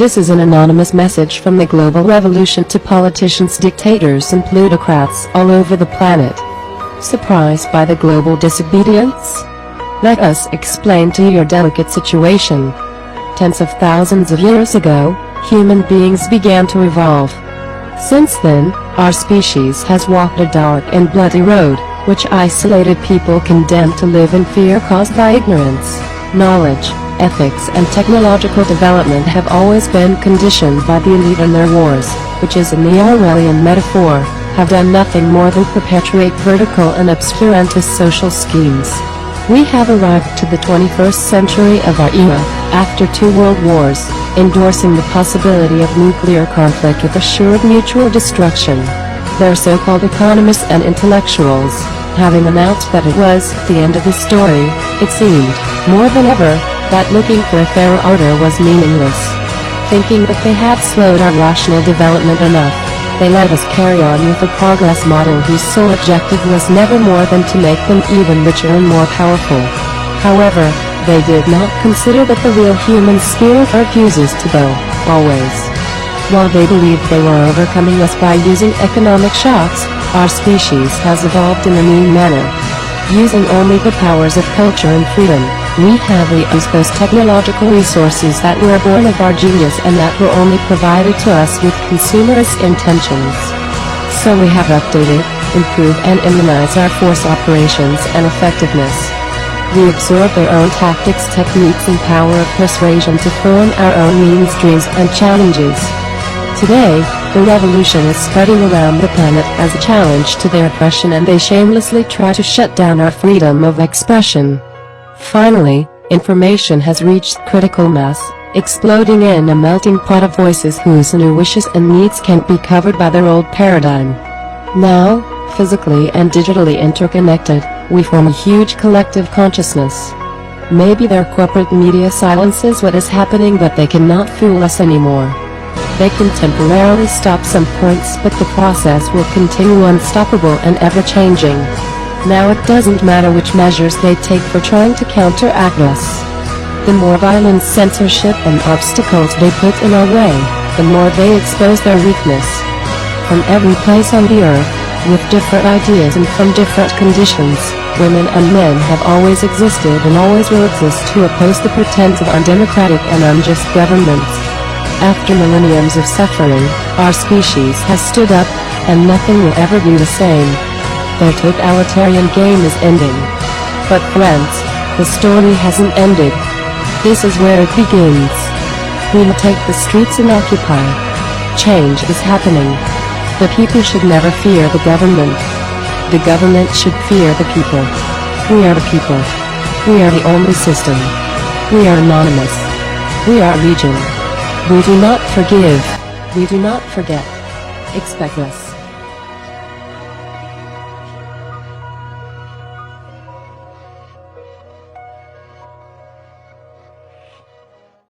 This is an anonymous message from the global revolution to politicians, dictators and plutocrats all over the planet. Surprised by the global disobedience? Let us explain to you your delicate situation. Tens of thousands of years ago, human beings began to evolve. Since then, our species has walked a dark and bloody road, which isolated people condemned to live in fear caused by ignorance. Knowledge, ethics and technological development have always been conditioned by the elite and their wars, which is a neo-Orwellian metaphor, have done nothing more than perpetuate vertical and obscurantist social schemes. We have arrived to the 21st century of our era, after 2 world wars, endorsing the possibility of nuclear conflict with assured mutual destruction. Their so-called economists and intellectuals, having announced that it was the end of the story, it seemed, more than ever, that looking for a fairer order was meaningless. Thinking that they had slowed our rational development enough, they let us carry on with a progress model whose sole objective was never more than to make them even richer and more powerful. However, they did not consider that the real human spirit refuses to bow, always. While they believed they were overcoming us by using economic shocks, our species has evolved in a mean manner. Using only the powers of culture and freedom, we have reused those technological resources that were born of our genius and that were only provided to us with consumerist intentions. So we have updated, improved and immunized our force operations and effectiveness. We absorb their own tactics, techniques and power of persuasion to form our own means, dreams and challenges. Today, the revolution is spreading around the planet as a challenge to their oppression, and they shamelessly try to shut down our freedom of expression. Finally, information has reached critical mass, exploding in a melting pot of voices whose new wishes and needs can't be covered by their old paradigm. Now, physically and digitally interconnected, we form a huge collective consciousness. Maybe their corporate media silences what is happening, but they cannot fool us anymore. They can temporarily stop some points, but the process will continue unstoppable and ever-changing. Now it doesn't matter which measures they take for trying to counteract us. The more violence, censorship and obstacles they put in our way, the more they expose their weakness. From every place on the earth, with different ideas and from different conditions, women and men have always existed and always will exist to oppose the pretense of undemocratic and unjust governments. After millenniums of suffering, our species has stood up, and nothing will ever be the same. Their totalitarian game is ending. But friends, the story hasn't ended. This is where it begins. We will take the streets and occupy. Change is happening. The people should never fear the government. The government should fear the people. We are the people. We are the only system. We are anonymous. We are legion. We do not forgive. We do not forget. Expect us.